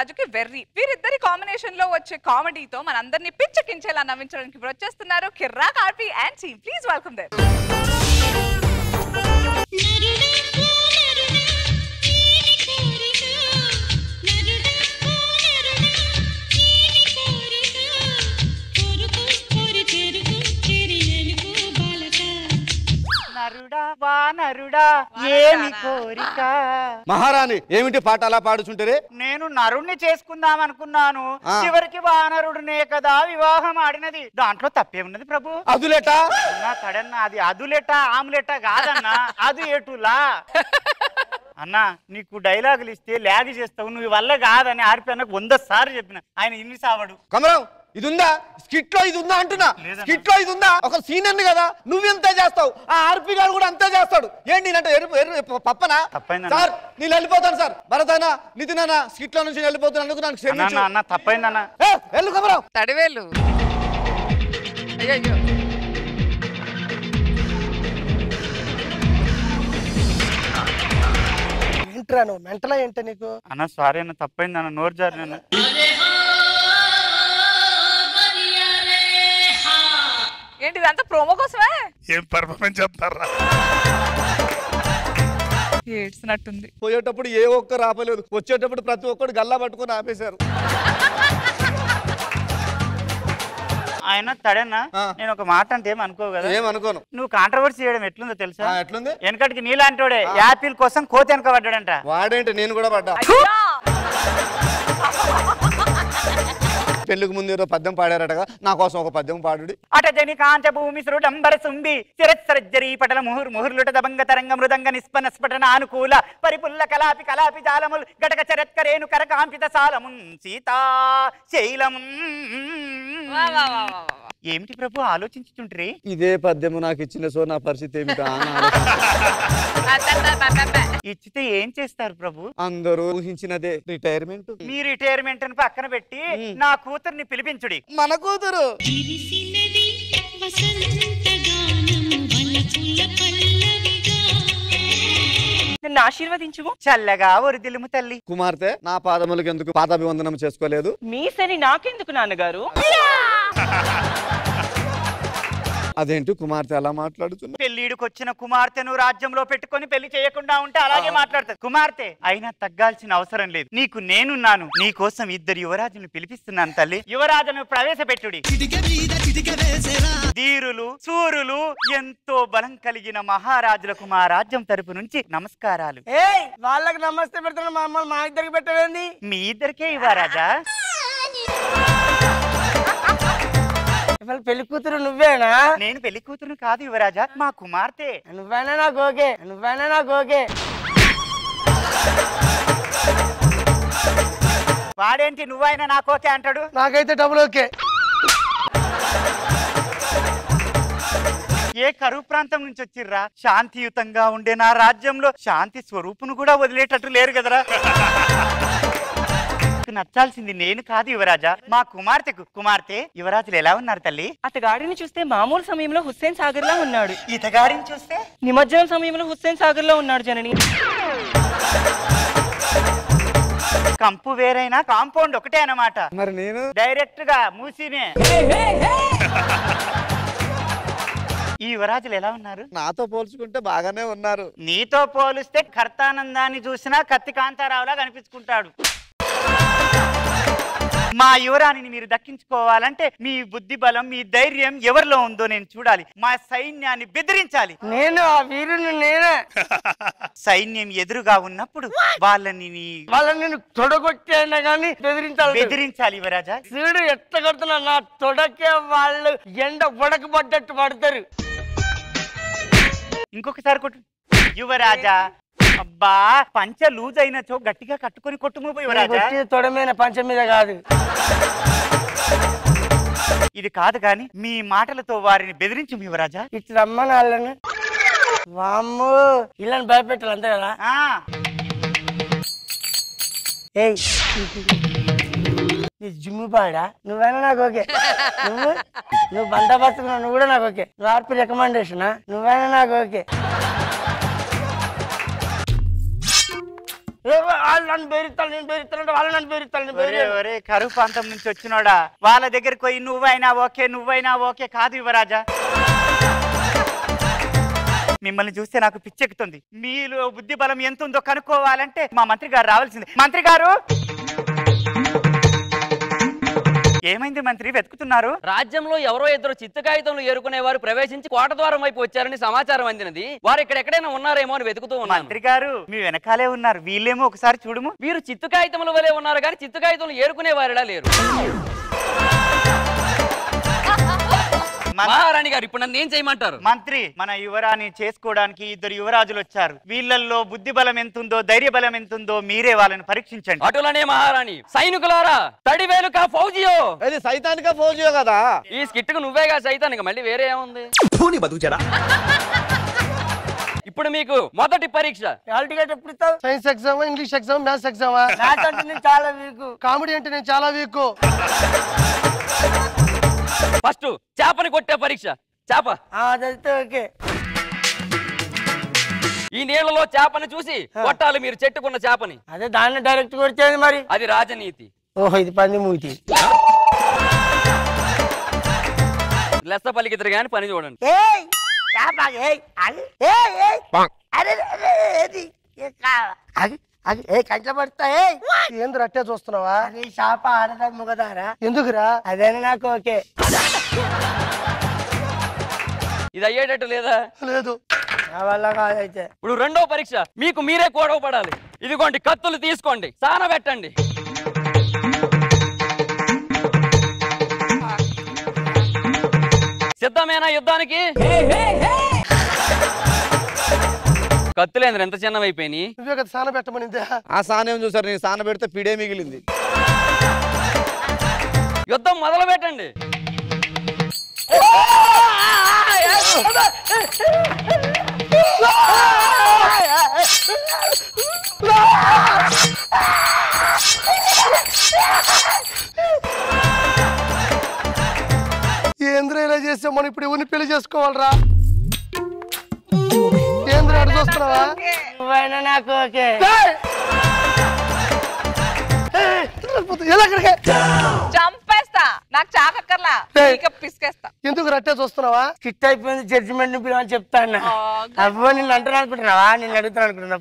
యువరాజుకి వెర్రి. వీరిద్దరి కాంబినేషన్ లో వచ్చే కామెడీతో మనందరినీ పిచ్చకించేలా నవ్వించడానికి ఇప్పుడు వచ్చేస్తున్నారు Kirrak RP and team. Please welcome them. మహారాణి ఏమిటి పాట అలా పాడుచుంటారే? నేను నరుణ్ణి చేసుకుందాం అనుకున్నాను, చివరికి వానరుడినే కదా వివాహం ఆడినది. దాంట్లో తప్పేమున్నది ప్రభు? అదులేట కడన్నా, అది అదులేట ఆమ్లెట కాదన్నా, అది ఎటులా. అన్నా నీకు డైలాగులు ఇస్తే ల్యాగ్ చేస్తావు, నువ్వు వల్ల కాదని ఆర్పి అన్నకు 100 సార్లు చెప్పిన, ఆయన ఇన్ని సావడు. కమలం ఇది ఉందా? స్కిట్ లో ఇది ఉందా అంటున్నా. స్కిట్ లో ఇది ఉందా? ఒక సీనియర్ కదా, నువ్వెంత చేస్తావు, ఆ ఆర్పి గారు కూడా అంతే చేస్తాడు. ఏంటి అంటే పప్పనా? సార్ నేను వెళ్ళిపోతాను సార్. భరతానా నితినా స్కిట్ లో నుంచి వెళ్ళిపోతున్నందుకు నాకు క్షమించు. అన్న తప్పైందన్నా. వెళ్ళు కమలం. తడివేలు. అయ్యో ఏంట్రా నువ్వు మెంటలా ఏంట నీకు? అన్న సారీ అన్న, తప్పైందన్న, నోరు జారిన. ఏంటి ఇదంతా ప్రోమో కోసమే? ఏం పర్ఫార్మెన్స్ చెప్తారా? ఏడ్చినట్టుంది. పోయేటప్పుడు ఏ ఒక్కరు ఆపలేదు, వచ్చేటప్పుడు ప్రతి ఒక్కరు గల్లా పట్టుకుని ఆపేశారు. ఆయన తడన్నా, నేను ఒక మాట అంటే ఏమనుకో కదా? ఏమనుకోను. నువ్వు కాంట్రవర్సీ చేయడం ఎట్లుందో తెలుసా? ఎట్లుంది? వెనకటికి నీలాంటోడే యాపిల్ కోసం కోతి వెనక పడ్డాడంట. వాడేంటి, నేను కూడా పడ్డా. పెళ్లికి ముందు ఏదో పద్యం పాడారటగా, నా కోసం ఒక పద్యం పాడు. అటజని కాంచ భూమి సృడంబర సుంబి చిరస్సరజ్జరి పటల ముహుర్ ముహుర్లుట దబంగ తరంగ మృదంగ నిస్పన స్ఫటన అనుకూల పరిపుల్ల కలాపి కలాపి జాలముల్ గటక చరత్కరేణు కరకాంపిత సాలమున్ సీతా శైలమున్. ఏమిటి ప్రభు ఆలోచించుతుండ్రి? ఇదే పద్యము నాకు ఇచ్చిన సో నా పరిస్థితి ఏమిటా? ఇచ్చితే ఏం చేస్తారు ప్రభు? అందరూ ఊహించినదే, రిటైర్మెంట్. మీ రిటైర్మెంట్ పక్కన పెట్టి నా కూతుర్ని పిలిపించుడి. మన కూతురు నన్ను ఆశీర్వదించుము. చల్లగా ఒరిదిలుము తల్లి. కుమార్తె నా పాదములకు ఎందుకు పాదాభివందనం చేసుకోలేదు? మీ శని నాకెందుకు నాన్నగారు? అదేంటి కుమార్తె అలా మాట్లాడుతున్నా? పెళ్లిడికి వచ్చిన కుమార్తెను రాజ్యంలో పెట్టుకొని పెళ్లి చేయకుండా ఉంటే అలాగే మాట్లాడతారు. కుమార్తె అయినా తగ్గాల్సిన అవసరం లేదు, నీకు నేనున్నాను. నీ కోసం 2 యువరాజులను పిలిపిస్తున్నాను తల్లి. యువరాజును ప్రవేశపెట్టుడి. ధీరులు సూరులు ఎంతో బలం కలిగిన మహారాజులకు మా రాజ్యం తరపు నుంచి నమస్కారాలు. వాళ్ళకి నమస్తే పెడుతున్నా, మమ్మల్ని మా ఇద్దరికి పెట్టవేంది? మీ ఇద్దరికే యువరాజా. పెళ్లి కూతురు నువ్వేనా? నేను పెళ్లి కూతురు కాదు యువరాజా, మా కుమార్తె. నువ్వైనా నాకు ఓకే, నువ్వైనా నాకు ఓకే. వాడేంటి నువ్వైనా నాకు ఓకే అంటాడు? నాకైతే డబుల్ ఓకే. ఏ కరువు ప్రాంతం నుంచి వచ్చిర్రా? శాంతియుతంగా ఉండే నా రాజ్యంలో శాంతి స్వరూపును కూడా వదిలేటట్టు లేరు కదరా. నచ్చాల్సింది నేను కాదు యువరాజా, మా కుమార్తెకు. కుమార్తె యువరాజులు ఎలా ఉన్నారు తల్లి? అతగాడిని చూస్తే మామూలు సమయంలో హుస్సేన్ సాగర్ లా ఉన్నాడు. ఇతగాడిని చూస్తే నిమజ్జనం సమయంలో హుస్సేన్ సాగర్ లో ఉన్నాడు జనని. కంపు వేరైనా కాంపౌండ్ ఒకటే అన్నమాట. మరి నేను డైరెక్ట్ గా మూసినే. ఈ యువరాజులు ఎలా ఉన్నారు? నాతో పోల్చుకుంటే బాగానే ఉన్నారు. నీతో పోలిస్తే కర్తానందాన్ని చూసినా కత్తి కాంతారావులా కనిపించుకుంటాడు. మా యువరాణిని మీరు దక్కించుకోవాలంటే మీ బుద్ధి బలం, మీ ధైర్యం ఎవరిలో ఉందో నేను చూడాలి. మా సైన్యాన్ని బెదిరించాలి. నేను ఆ వీరుని నేనే. సైన్యం ఎదురుగా ఉన్నప్పుడు వాళ్ళని నేను తొడగొట్టేనా గానీ బెదిరించాలి యువరాజా. సీడు ఎట్ట కొడుతున్నా, నా తొడకే వాళ్ళు ఎండ ఉడకబడ్డట్టు పడతారు. ఇంకొకసారి కొట్టు యువరాజా. అబ్బా పంచ లూజ్ అయినచో గట్టిగా కట్టుకొని కొట్టుము యువరాజా. తొడమైన పంచ మీద కాదు. ఇది కాదు గాని మీ మాటలతో వారిని బెదిరించు యువరాజా. ఇట్లా రమ్మని వాళ్ళని. వామ్మో ఇళ్ళని భయపెట్టాలి అంతే కదా. ఏయ్ నీ జిమ్ము పాడా? నువ్వైనా నాకు ఓకే. నువ్వు బందోబస్తు నువ్వు కూడా నాకు ఓకే. నువ్వు ఆర్పి రికమెండేషనా? నువ్వైనా నాకు ఓకే. వాళ్ళు నన్ను బెదిరిస్తాను, నేను బెదిరిస్తానంటే వాళ్ళు నన్ను బెదిరిస్తాను. ఒరే కరువు ప్రాంతం నుంచి వచ్చినోడా, వాళ్ళ దగ్గరికి పోయి నువ్వైనా ఓకే కాదు యువరాజా. మిమ్మల్ని చూస్తే నాకు పిచ్చెక్కుతుంది. మీలో బుద్ధి బలం ఎంత ఉందో కనుక్కోవాలంటే మా మంత్రి గారు రావాల్సిందే. మంత్రి గారు, ఏమైంది మంత్రి, వెతుకుతున్నారు? రాజ్యంలో ఎవరో ఇద్దరు చిత్తు కాగితంలో ఏరుకునేవారు ప్రవేశించి కోట ద్వారం వైపు వచ్చారని సమాచారం అందినది. వారు ఇక్కడెక్కడైనా ఉన్నారేమో అని వెతుకుతూ ఉన్నారు. మంత్రి గారు మీ వెనకాలే ఉన్నారు, వీళ్ళేమో ఒకసారి చూడము. వీరు చిత్తు కాగితముల వలె ఉన్నారు కానీ చిత్తు కాగితంలో ఏరుకునే వారిలా లేరు. మహారాణి గారు, ఇప్పుడు నన్ను ఏం చేయమంటారు? మంత్రి, మన యువరాణి చేసుకోవడానికి ఇద్దరు యువరాజులు వచ్చారు. వీళ్ళల్లో బుద్ధి బలం ఎంతుందో, ధైర్య బలం ఎంతుందో మీరే వాళ్ళని పరీక్షించండి. అటులనే మహారాణి. సైనికులారా, తడివేలుక ఫౌజియో. అది సైతానిక ఫౌజియో కదా. ఈ స్కిట్ కు నువ్వేగా సైతానిక, మళ్ళీ వేరే ఏముంది? ఇప్పుడు మీకు మొదటి పరీక్ష. హాల్ టికెట్ ఎప్పుడు ఇస్తావు? Science exam, English exam, maths ఎగ్జామా? మ్యాథ్స్ అంటే నేను చాలా వీక్, కామెడీ అంటే నేను చాలా వీక్. ఫస్ట్ చేపని కొట్టే పరీక్ష. చేప అదైతే ఓకే. ఈ నీళ్లలో చేపని చూసి కొట్టాలి మీరు, చెట్టుకున్న చేపని. అదే దాన్ని డైరెక్ట్ కొడితేది మరి. అది రాజనీతి. ఓహో, ఇది పంది మూతి. లెస్స పలికిద్దరు గాని పని చూడండి. కంట్లో పడతా. ఏంద్ర అట్టే చూస్తున్నావా? అది చేప ఆడదా మొగదారా? ఎందుకురా? అదేనా నాకు ఓకే. ఇది అయ్యేటట్టు లేదా? లేదు, నా వల్ల కాదైతే. ఇప్పుడు రెండో పరీక్ష. మీకు మీరే గొడవ పడాలి. ఇదిగోండి కత్తులు తీసుకోండి, సానబెట్టండి. సిద్ధమేనా యుద్ధానికి? కత్తులేంద్ర ఎంత చిన్నవైపోయినాయి. నువ్వే కదా సాన పెట్టమనిందే. ఆ సానేం చూసారు, నేను సాన పెడితే పిడే మిగిలింది. యుద్ధం మొదలు పెట్టండి. ఏంద్ర ఇలా చేసావు? మనం ఇప్పుడు ఎవరిని పెళ్లి చేసుకోవాలరా? ఏంద్ర అడు చూస్తున్నావా? నువ్వైనా నాకు ఓకే. చంపేస్తా, నాకు చాకక్కర్లా, పిసికేస్తా. ఎందుకు రట్టే చూస్తున్నావా? స్కిట్ అయిపోయింది, జడ్జిమెంట్ పిలవని చెప్తాను. అవ్వ నిన్ను అంటాను అనుకుంటున్నావా? నిన్ను అడుగుతాను అనుకుంటున్నా.